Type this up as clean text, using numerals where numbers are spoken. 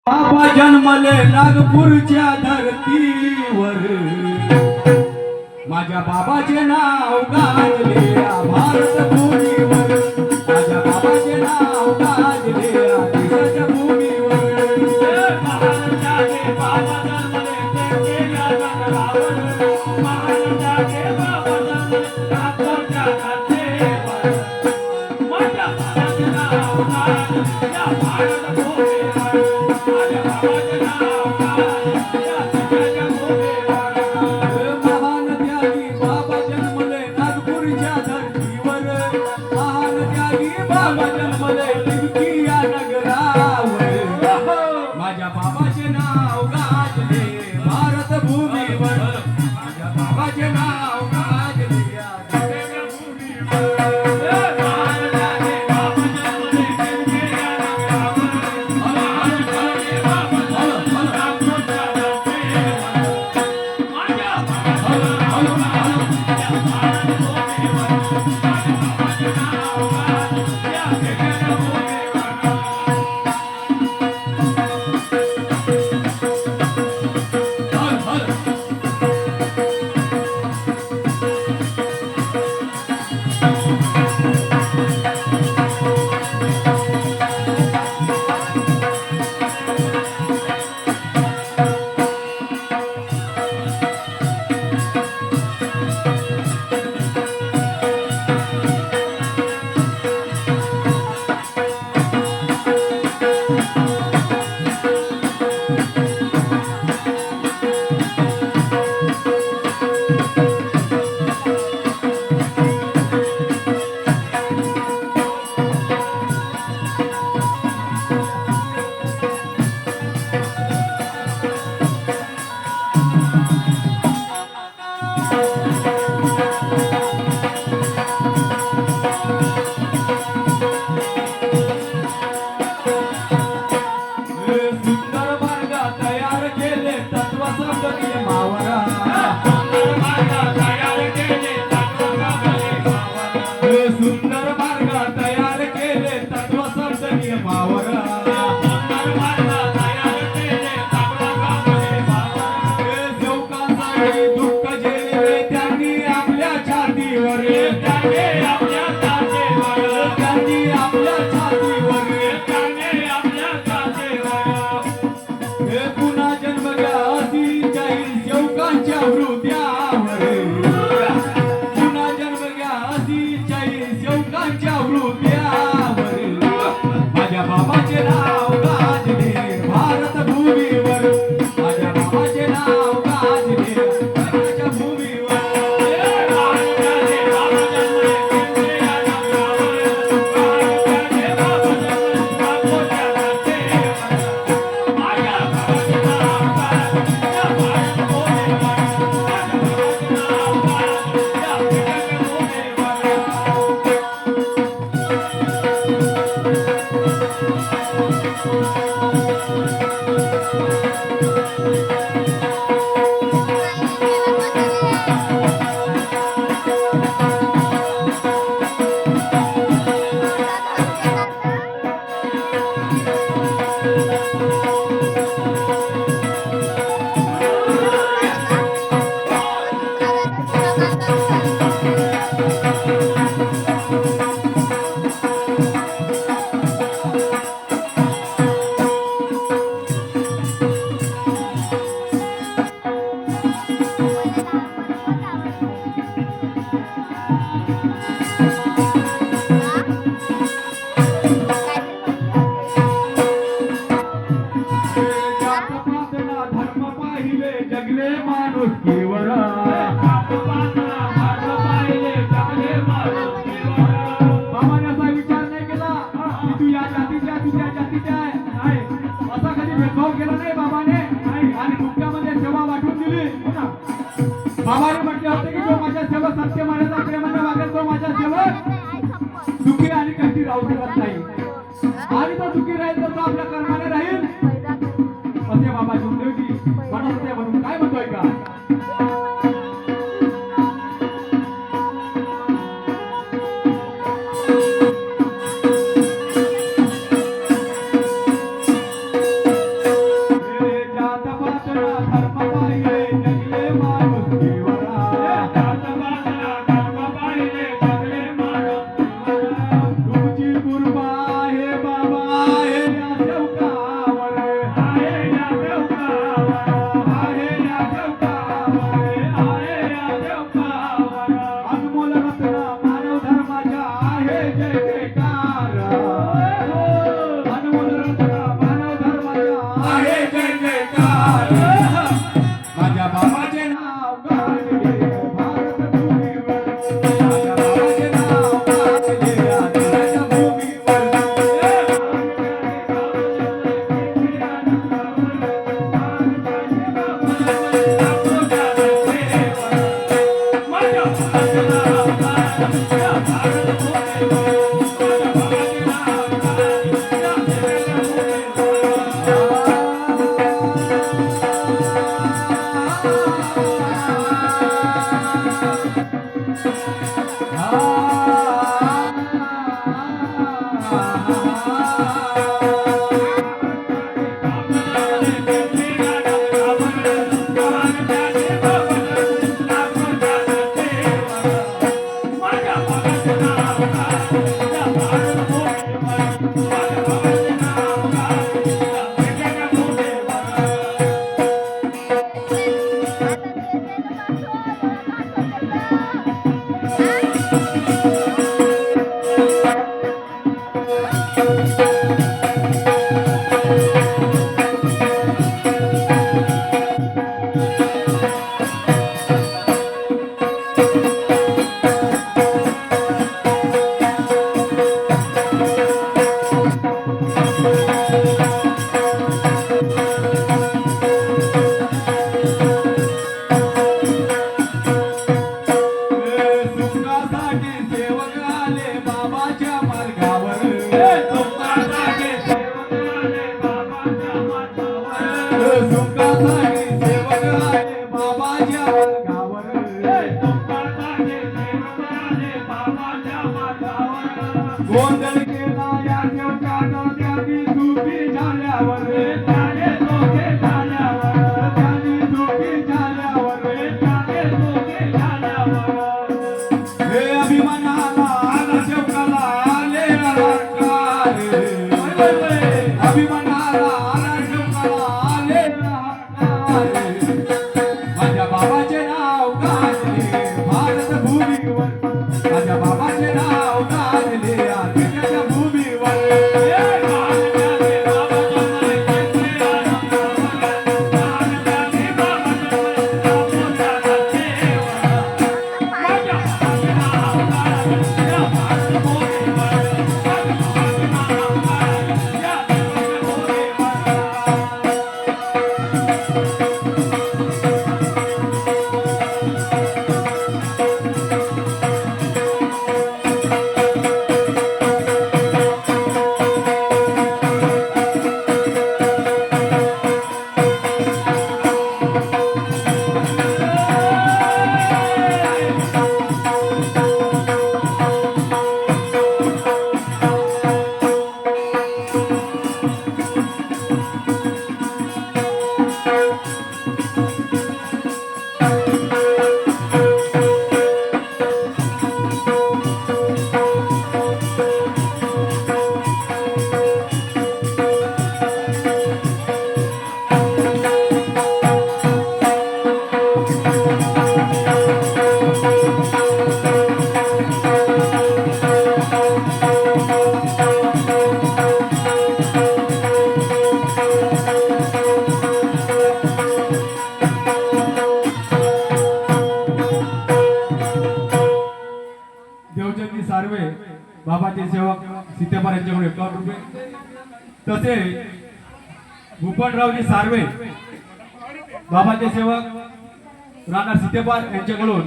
बाबा जन्मले नागपूरच्या धरतीवर, माझ्या बाबाचे नाव गाजले भारत भूमीवर, माझ्या बाबाचे नाव गाजले देशाच्या भूमीवर. महाराजाचे बाबा जन्मले ते केल्या जगरावर, महाराजाचे बाबा जन्मले नागपूरच्या धरतीवर, माझ्या बाबाचे नाव गाजले भारत भूमीवर. महान त्यागी बाबा जन्मले नागपूरच्या धरतीवर, महान त्यागी बाबा जन्मले लिंबकिया नगरावर, माझ्या बाबाचे नाव गाजले भारत भूमीवर, माझ्या बाबाचे नाव गाजले देशाच्या भूमीवर. सुंदर मार्ग तयार केले तत्व संतनीय मावर, सुंदर मार्ग तयार केले तत्व संतनीय मावर. सेवकांसाठी दुःख झेलले त्यांनी आपल्या छातीवर, त्यांनी आपल्या छातीवर, त्यांनी आपल्या छातीवर, त्यांनी आपल्या छातीवर. हे पुन्हा जन्म घ्या अशी जाहीर सेवकांच्या हृदयावर, पुन्हा जन्म घ्या अशी सेवकांच्या हृदयावर, माझ्या बाबाचे नाव गाजले भारत भूमीवर, माझ्या बाबाचे नाव गाजले देशाच्या भूमीवर. जगले माणूस केवळ, बाबाने असा विचार नाही केला की तू या जातीच्या तू त्या जातीच्या आहे, असा कधी भेदभाव केला नाही बाबाने. आणि दुःखामध्ये सेवा वाटून दिली. बाबाने म्हटले होते की जो माझ्या सेवा सत्य माझ्या प्रेमाने वागेल तो माझ्या सेवक दुःखी आणि कधी राहू शकत नाही, आणि तो दुःखी राहील तर तो आपल्या कर्माने राहील असे बाबा सुखदेवजी म्हणत होते. म्हणून काय म्हणतोय का, आहे जय जयकार माझ्या बाबाचे नाव गाजले भारत भूमीवर माझ्या बाबाचे नाव गाजले आदिवासी भूमीवर सुखासाठी सेवक आले बाबाच्या मार्गावर सुखासाठी सेवक आले बाबाच्या मार्गावर सुखासाठी सेवक आले बाबाच्या मार्गावर सुखासाठी सेवक आले बाबाच्या मार्गावर गोंधळ केला या देवतानं त्यांनी सुखी झाल्यावर त्याने सुखी झाल्यावर त्यांनी सुखी झाल्यावर त्याने सुखी झाल्यावर हे अभिमानाला आला शोकाला आले अहंकार अभिमानाला आला शोकाला आले अहंकार माझ्या बाबाचे नाव गाजले भारत भूमीवर माझ्या बाबाचे नाव गाजले आदिवासी भूमीवर देवचंदी सार्वे बाबाचे सेवक सीतेपार यांच्याकडून 51 रुपये तसे भूपणरावजी सार्वे बाबाचे सेवक राणा सीतेपार यांच्याकडून